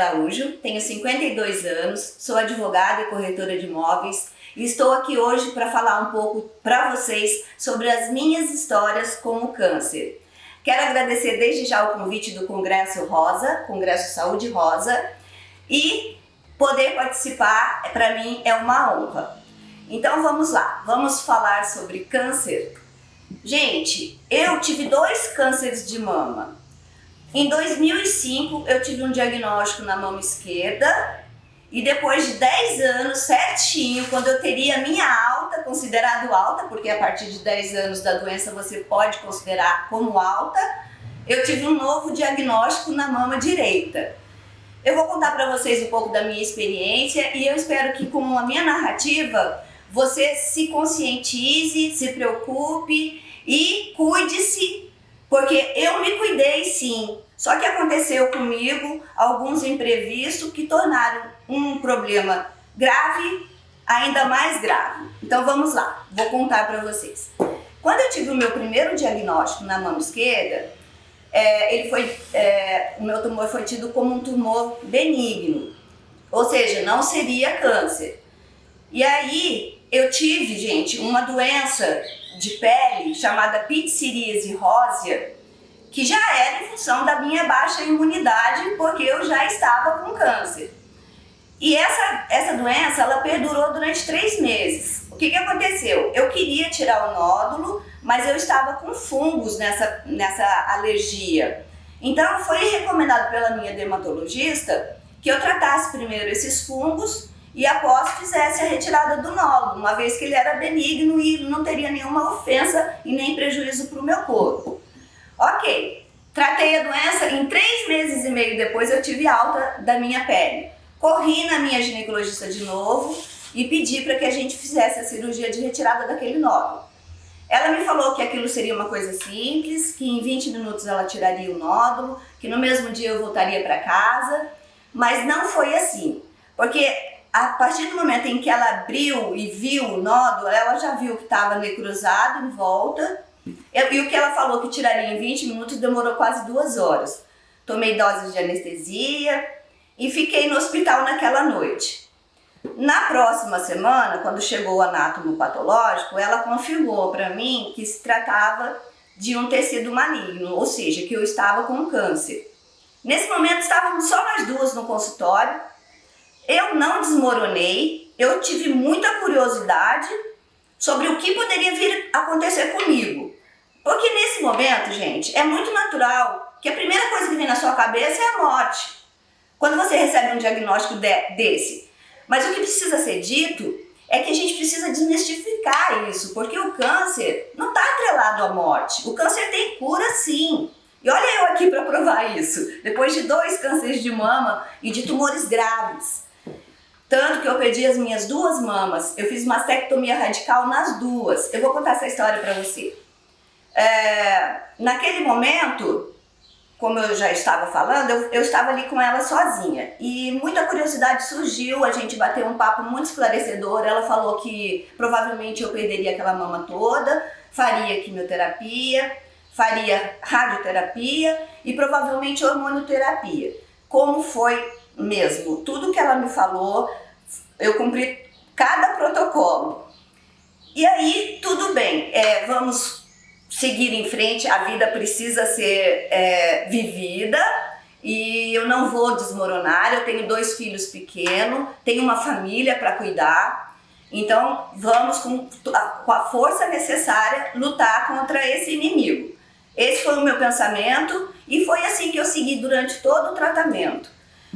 Araújo, tenho 52 anos, sou advogada e corretora de imóveis e estou aqui hoje para falar um pouco para vocês sobre as minhas histórias com o câncer. Quero agradecer desde já o convite do Congresso Rosa, Congresso Saúde Rosa, e poder participar para mim é uma honra. Então vamos lá, vamos falar sobre câncer. Gente, eu tive 2 cânceres de mama. Em 2005 eu tive um diagnóstico na mama esquerda e depois de 10 anos certinho, quando eu teria a minha alta, considerado alta, porque a partir de 10 anos da doença você pode considerar como alta, eu tive um novo diagnóstico na mama direita. Eu vou contar para vocês um pouco da minha experiência e eu espero que com a minha narrativa você se conscientize, se preocupe e cuide-se, porque eu me cuidei sim. Só que aconteceu comigo alguns imprevistos que tornaram um problema grave ainda mais grave. Então vamos lá, vou contar para vocês. Quando eu tive o meu primeiro diagnóstico na mama esquerda, o meu tumor foi tido como um tumor benigno, ou seja, não seria câncer. E aí eu tive, gente, uma doença de pele chamada psoríase rósea, que já era em função da minha baixa imunidade, porque eu já estava com câncer. E essa doença, ela perdurou durante 3 meses. O que aconteceu? Eu queria tirar o nódulo, mas eu estava com fungos nessa alergia. Então foi recomendado pela minha dermatologista que eu tratasse primeiro esses fungos e após fizesse a retirada do nódulo, uma vez que ele era benigno e não teria nenhuma ofensa e nem prejuízo para o meu corpo. Ok, tratei a doença, em 3 meses e meio depois eu tive alta da minha pele. Corri na minha ginecologista de novo e pedi para que a gente fizesse a cirurgia de retirada daquele nódulo. Ela me falou que aquilo seria uma coisa simples, que em 20 minutos ela tiraria o nódulo, que no mesmo dia eu voltaria para casa, mas não foi assim, porque a partir do momento em que ela abriu e viu o nódulo, ela já viu que estava necrosado em volta. E o que ela falou que tiraria em 20 minutos demorou quase 2 horas. Tomei doses de anestesia e fiquei no hospital naquela noite. Na próxima semana, quando chegou o anátomo patológico, ela confirmou para mim que se tratava de um tecido maligno, ou seja, que eu estava com câncer. Nesse momento estávamos só nós duas no consultório. Eu não desmoronei, eu tive muita curiosidade sobre o que poderia vir a acontecer comigo. Porque nesse momento, gente, é muito natural que a primeira coisa que vem na sua cabeça é a morte. Quando você recebe um diagnóstico desse. Mas o que precisa ser dito é que a gente precisa desmistificar isso, porque o câncer não está atrelado à morte. O câncer tem cura sim. E olha eu aqui para provar isso, depois de 2 cânceres de mama e de tumores graves. Tanto que eu perdi as minhas 2 mamas, eu fiz mastectomia radical nas 2. Eu vou contar essa história para você. Naquele momento, como eu já estava falando, eu estava ali com ela sozinha. E muita curiosidade surgiu, a gente bateu um papo muito esclarecedor. Ela falou que provavelmente eu perderia aquela mama toda, faria quimioterapia, faria radioterapia e provavelmente hormonioterapia. Como foi mesmo? Tudo que ela me falou, eu cumpri cada protocolo. E aí, tudo bem, vamos seguir em frente, a vida precisa ser vivida e eu não vou desmoronar. Eu tenho 2 filhos pequenos, tenho uma família para cuidar, então vamos com a força necessária lutar contra esse inimigo. Esse foi o meu pensamento e foi assim que eu segui durante todo o tratamento.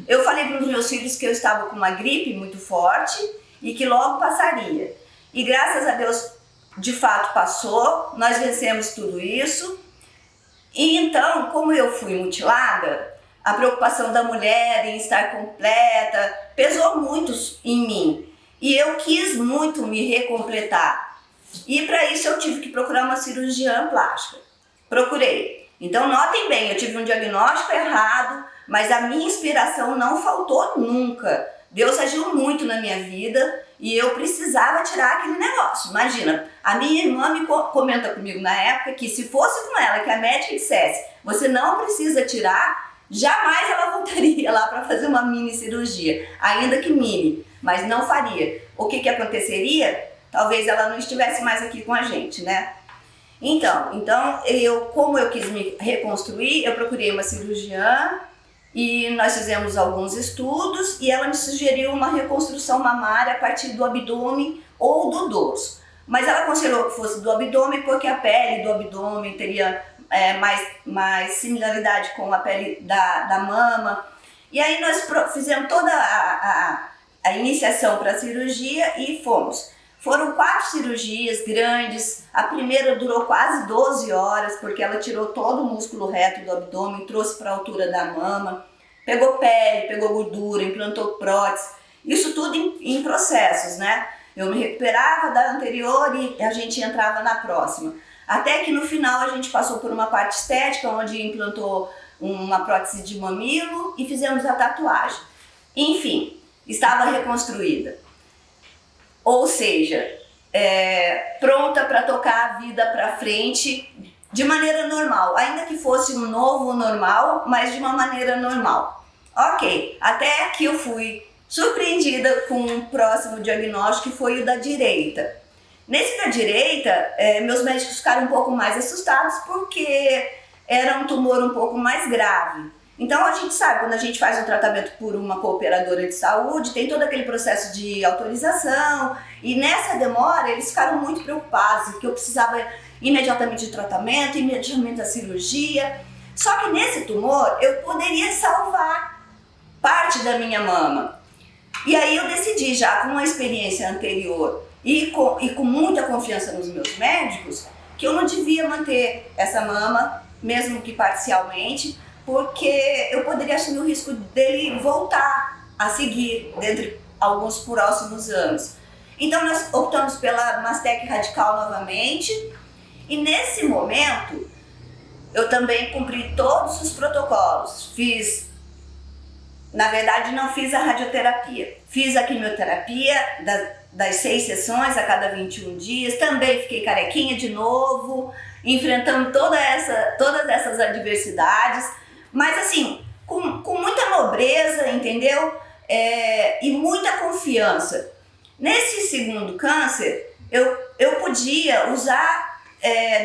Eu falei para os meus filhos que eu estava com uma gripe muito forte e que logo passaria. E graças a Deus, de fato passou, nós vencemos tudo isso. E então, como eu fui mutilada, a preocupação da mulher em estar completa pesou muito em mim. E eu quis muito me recompletar. E para isso eu tive que procurar uma cirurgiã plástica. Procurei. Então notem bem, eu tive um diagnóstico errado, mas a minha inspiração não faltou nunca. Deus agiu muito na minha vida e eu precisava tirar aquele negócio. Imagina, a minha irmã me comenta comigo na época que se fosse com ela, que a médica dissesse, você não precisa tirar, jamais ela voltaria lá para fazer uma mini cirurgia, ainda que mini, mas não faria. O que aconteceria? Talvez ela não estivesse mais aqui com a gente, né? Então como eu quis me reconstruir, eu procurei uma cirurgiã e nós fizemos alguns estudos e ela me sugeriu uma reconstrução mamária a partir do abdômen ou do dorso. Mas ela aconselhou que fosse do abdômen porque a pele do abdômen teria mais similaridade com a pele da mama. E aí nós fizemos toda a iniciação para a cirurgia e fomos. Foram 4 cirurgias grandes, a primeira durou quase 12 horas, porque ela tirou todo o músculo reto do abdômen, trouxe para a altura da mama, pegou pele, pegou gordura, implantou prótese, isso tudo em processos, né? Eu me recuperava da anterior e a gente entrava na próxima. Até que no final a gente passou por uma parte estética, onde implantou uma prótese de mamilo e fizemos a tatuagem. Enfim, estava reconstruída. Ou seja, pronta para tocar a vida para frente de maneira normal, ainda que fosse um novo normal, mas de uma maneira normal. Ok, até que eu fui surpreendida com um próximo diagnóstico que foi o da direita. Nesse da direita, meus médicos ficaram um pouco mais assustados porque era um tumor um pouco mais grave. Então a gente sabe, quando a gente faz um tratamento por uma cooperadora de saúde, tem todo aquele processo de autorização e nessa demora eles ficaram muito preocupados que eu precisava imediatamente de tratamento, imediatamente da cirurgia. Só que nesse tumor eu poderia salvar parte da minha mama. E aí eu decidi, já com uma experiência anterior e com muita confiança nos meus médicos, que eu não devia manter essa mama, mesmo que parcialmente, porque eu poderia assumir o risco dele voltar a seguir dentro de alguns próximos anos. Então nós optamos pela mastec radical novamente e nesse momento eu também cumpri todos os protocolos. Na verdade não fiz a radioterapia, fiz a quimioterapia das 6 sessões a cada 21 dias, também fiquei carequinha de novo, enfrentando todas essas adversidades. Mas assim, com muita nobreza, entendeu? E muita confiança. Nesse segundo câncer, eu podia usar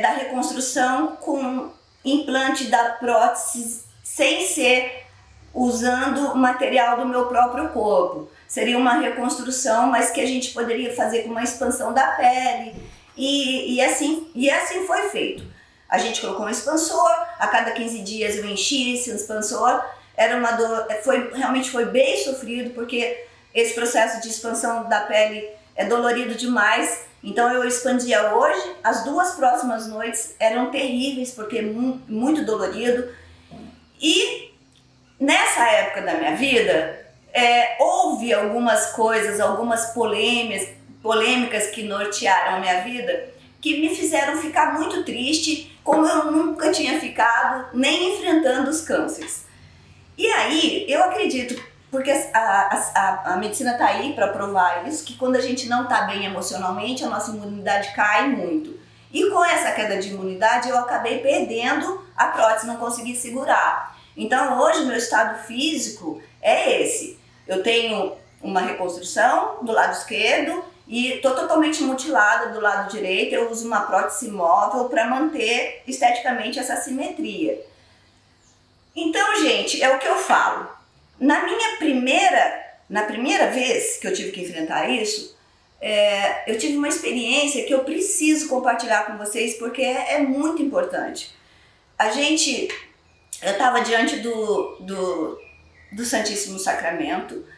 da reconstrução com implante da prótese sem ser usando material do meu próprio corpo. Seria uma reconstrução, mas que a gente poderia fazer com uma expansão da pele. E assim foi feito. A gente colocou um expansor, a cada 15 dias eu enchi esse expansor, era uma dor, realmente foi bem sofrido, porque esse processo de expansão da pele é dolorido demais, então eu expandia hoje, as 2 próximas noites eram terríveis, porque muito dolorido, e nessa época da minha vida, houve algumas coisas, algumas polêmicas que nortearam a minha vida, que me fizeram ficar muito triste, como eu nunca tinha ficado, nem enfrentando os cânceres. E aí, eu acredito, porque a medicina está aí para provar isso, que quando a gente não está bem emocionalmente, a nossa imunidade cai muito. E com essa queda de imunidade, eu acabei perdendo a prótese, não consegui segurar. Então, hoje, meu estado físico é esse. Eu tenho uma reconstrução do lado esquerdo, e estou totalmente mutilada do lado direito. Eu uso uma prótese móvel para manter esteticamente essa simetria. Então, gente, é o que eu falo. Na primeira vez que eu tive que enfrentar isso, eu tive uma experiência que eu preciso compartilhar com vocês porque é muito importante. Eu estava diante do Santíssimo Sacramento,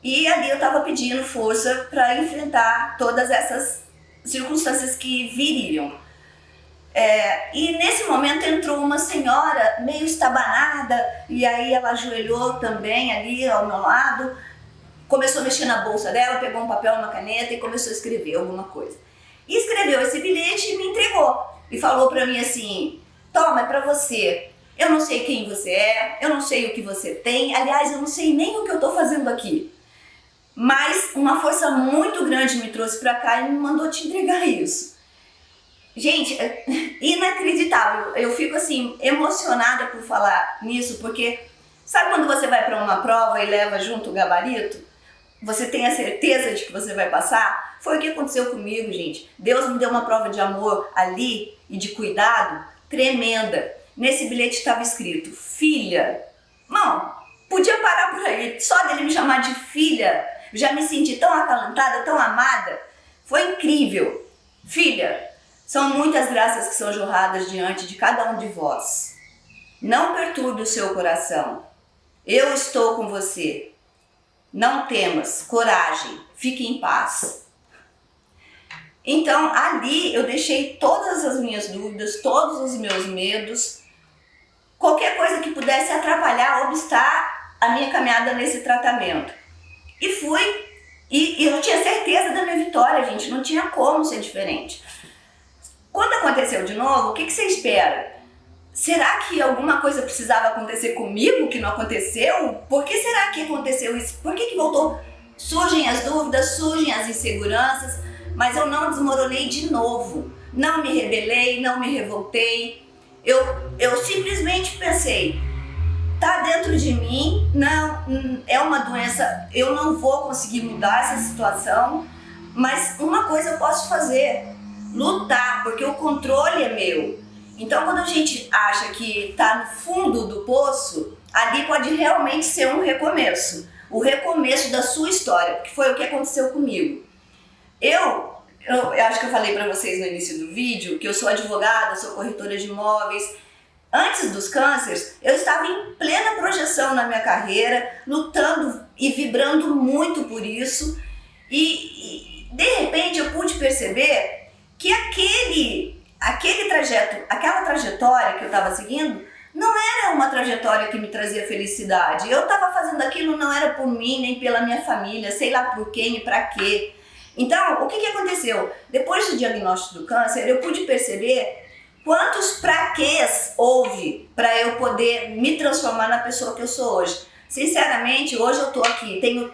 e ali eu estava pedindo força para enfrentar todas essas circunstâncias que viriam. E nesse momento entrou uma senhora meio estabanada, e aí ela ajoelhou também ali ao meu lado, começou a mexer na bolsa dela, pegou um papel, uma caneta e começou a escrever alguma coisa. E escreveu esse bilhete e me entregou. E falou para mim assim: toma, é para você. Eu não sei quem você é, eu não sei o que você tem, aliás, eu não sei nem o que eu estou fazendo aqui. Mas uma força muito grande me trouxe para cá e me mandou te entregar isso. Gente, inacreditável. Eu fico assim emocionada por falar nisso, porque Sabe quando você vai para uma prova e leva junto o gabarito? Você tem a certeza de que você vai passar? Foi o que aconteceu comigo, gente. Deus me deu uma prova de amor ali e de cuidado tremenda. Nesse bilhete estava escrito, filha. Não, podia parar por aí. Só dele me chamar de filha, já me senti tão acalentada, tão amada. Foi incrível. Filha, são muitas graças que são jorradas diante de cada um de vós. Não perturbe o seu coração. Eu estou com você. Não temas, coragem, fique em paz. Então, ali eu deixei todas as minhas dúvidas, todos os meus medos, qualquer coisa que pudesse atrapalhar, obstar a minha caminhada nesse tratamento. E fui, e eu tinha certeza da minha vitória, gente, não tinha como ser diferente. Quando aconteceu de novo, o que você espera? Será que alguma coisa precisava acontecer comigo que não aconteceu? Por que será que aconteceu isso? Por que voltou? Surgem as dúvidas, surgem as inseguranças, mas eu não desmoronei de novo. Não me rebelei, não me revoltei. Eu simplesmente pensei, tá dentro de mim, não, é uma doença, eu não vou conseguir mudar essa situação, mas uma coisa eu posso fazer, lutar, porque o controle é meu. Então, quando a gente acha que está no fundo do poço, ali pode realmente ser um recomeço. O recomeço da sua história, que foi o que aconteceu comigo. Eu acho que eu falei para vocês no início do vídeo que eu sou advogada, sou corretora de imóveis. Antes dos cânceres, eu estava em plena projeção na minha carreira, lutando e vibrando muito por isso. E de repente eu pude perceber que aquela trajetória que eu estava seguindo não era uma trajetória que me trazia felicidade. Eu estava fazendo aquilo não era por mim, nem pela minha família, sei lá por quem e para quê. Então, o que aconteceu? Depois do diagnóstico do câncer, eu pude perceber quantos praquês houve para eu poder me transformar na pessoa que eu sou hoje. Sinceramente, hoje eu tô aqui, tenho,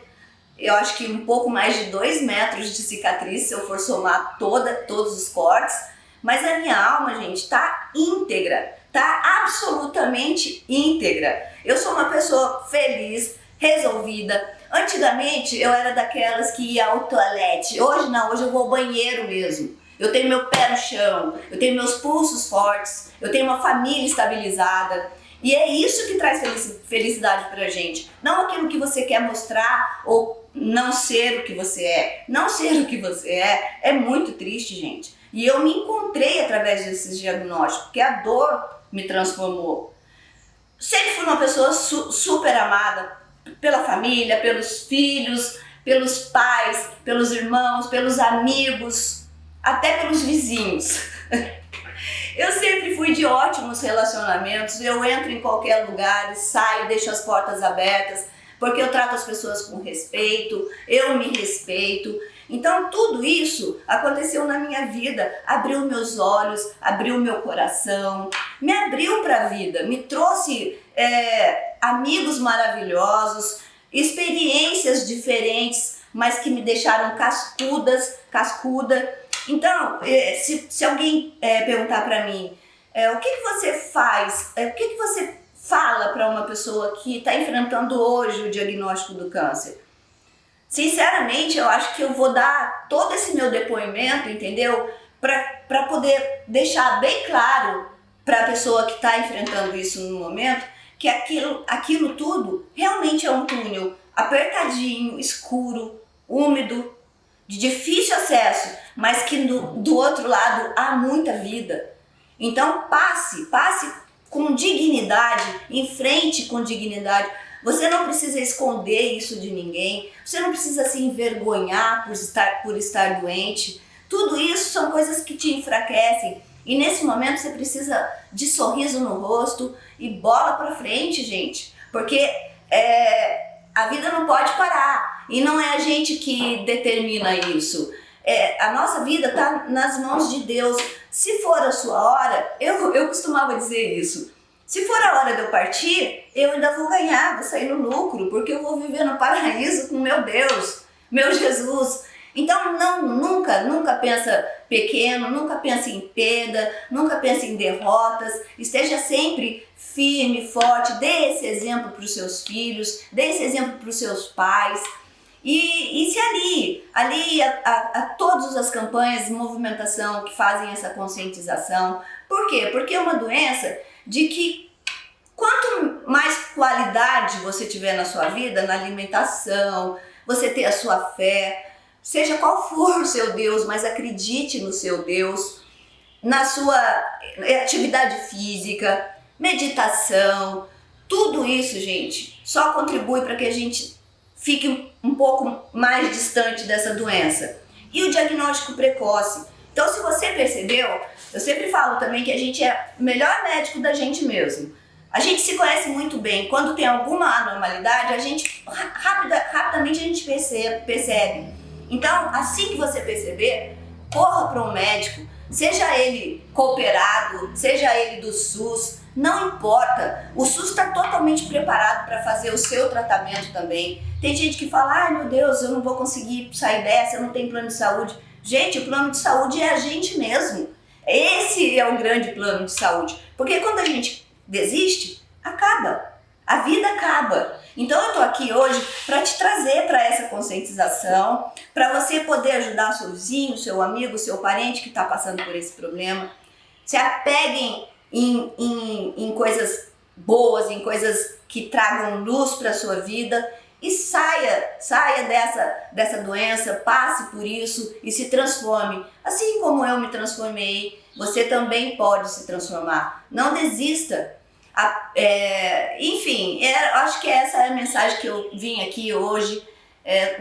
eu acho que um pouco mais de 2 metros de cicatriz, se eu for somar todos os cortes. Mas a minha alma, gente, tá íntegra, tá absolutamente íntegra. Eu sou uma pessoa feliz, resolvida. Antigamente eu era daquelas que ia ao toalete. Hoje não, hoje eu vou ao banheiro mesmo. Eu tenho meu pé no chão, eu tenho meus pulsos fortes, eu tenho uma família estabilizada. E é isso que traz felicidade pra gente. Não aquilo que você quer mostrar ou não ser o que você é. Não ser o que você é muito triste, gente. E eu me encontrei através desses diagnósticos, porque a dor me transformou. Sempre fui uma pessoa super amada pela família, pelos filhos, pelos pais, pelos irmãos, pelos amigos, até pelos vizinhos. Eu sempre fui de ótimos relacionamentos, eu entro em qualquer lugar, saio, deixo as portas abertas, porque eu trato as pessoas com respeito, eu me respeito. Então tudo isso aconteceu na minha vida, abriu meus olhos, abriu meu coração, me abriu para a vida, me trouxe amigos maravilhosos, experiências diferentes, mas que me deixaram cascuda. Então, se alguém perguntar para mim, o que você faz, o que você fala para uma pessoa que está enfrentando hoje o diagnóstico do câncer? Sinceramente, eu acho que eu vou dar todo esse meu depoimento, entendeu? Para poder deixar bem claro para a pessoa que está enfrentando isso no momento, que aquilo tudo realmente é um túnel apertadinho, escuro, úmido, de difícil acesso, mas que do outro lado há muita vida. Então passe com dignidade, enfrente com dignidade. Você não precisa esconder isso de ninguém, você não precisa se envergonhar por estar doente. Tudo isso são coisas que te enfraquecem e nesse momento você precisa de sorriso no rosto e bola pra frente, gente, porque a vida não pode parar e não é a gente que determina isso. A nossa vida está nas mãos de Deus. Se for a sua hora, eu costumava dizer isso. Se for a hora de eu partir, eu ainda vou ganhar, vou sair no lucro, porque eu vou viver no paraíso com meu Deus, meu Jesus. Então nunca pensa pequeno, nunca pensa em perda, nunca pensa em derrotas, esteja sempre firme, forte, dê esse exemplo para os seus filhos, dê esse exemplo para os seus pais e se alie a todas as campanhas de movimentação que fazem essa conscientização. Por quê? Porque é uma doença de que quanto mais qualidade você tiver na sua vida, na alimentação, você ter a sua fé, seja qual for o seu Deus, mas acredite no seu Deus, na sua atividade física, meditação, tudo isso, gente, só contribui para que a gente fique um pouco mais distante dessa doença. E o diagnóstico precoce. Então, se você percebeu, eu sempre falo também que a gente é o melhor médico da gente mesmo. A gente se conhece muito bem. Quando tem alguma anormalidade, a gente rapidamente a gente percebe. Então, assim que você perceber, corra para um médico, seja ele cooperado, seja ele do SUS, não importa. O SUS está totalmente preparado para fazer o seu tratamento também. Tem gente que fala, ai meu Deus, eu não vou conseguir sair dessa, eu não tenho plano de saúde. Gente, o plano de saúde é a gente mesmo. Esse é o grande plano de saúde. Porque quando a gente desiste, acaba. A vida acaba. Então eu tô aqui hoje para te trazer para essa conscientização, para você poder ajudar seu vizinho, seu amigo, seu parente que está passando por esse problema. Se apeguem em coisas boas, em coisas que tragam luz para a sua vida e saia dessa doença, passe por isso e se transforme. Assim como eu me transformei, você também pode se transformar. Não desista. Enfim, acho que essa é a mensagem que eu vim aqui hoje.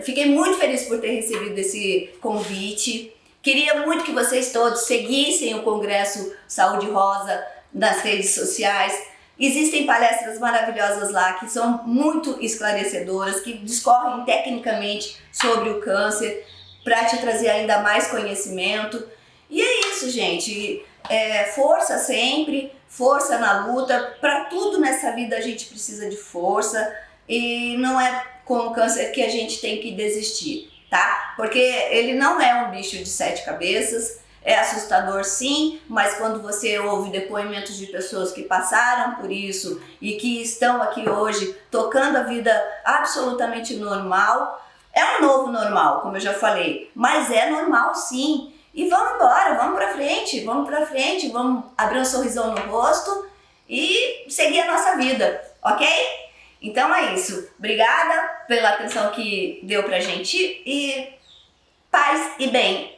Fiquei muito feliz por ter recebido esse convite. Queria muito que vocês todos seguissem o Congresso Saúde Rosa nas redes sociais. Existem palestras maravilhosas lá que são muito esclarecedoras, que discorrem tecnicamente sobre o câncer para te trazer ainda mais conhecimento. E é isso, gente. Força sempre, força na luta. Para tudo nessa vida a gente precisa de força e não é com o câncer que a gente tem que desistir, tá? Porque ele não é um bicho de 7 cabeças. É assustador sim, mas quando você ouve depoimentos de pessoas que passaram por isso e que estão aqui hoje tocando a vida absolutamente normal, é um novo normal, como eu já falei, mas é normal sim. E vamos embora, vamos pra frente, vamos abrir um sorrisão no rosto e seguir a nossa vida, ok? Então é isso. Obrigada pela atenção que deu pra gente e paz e bem.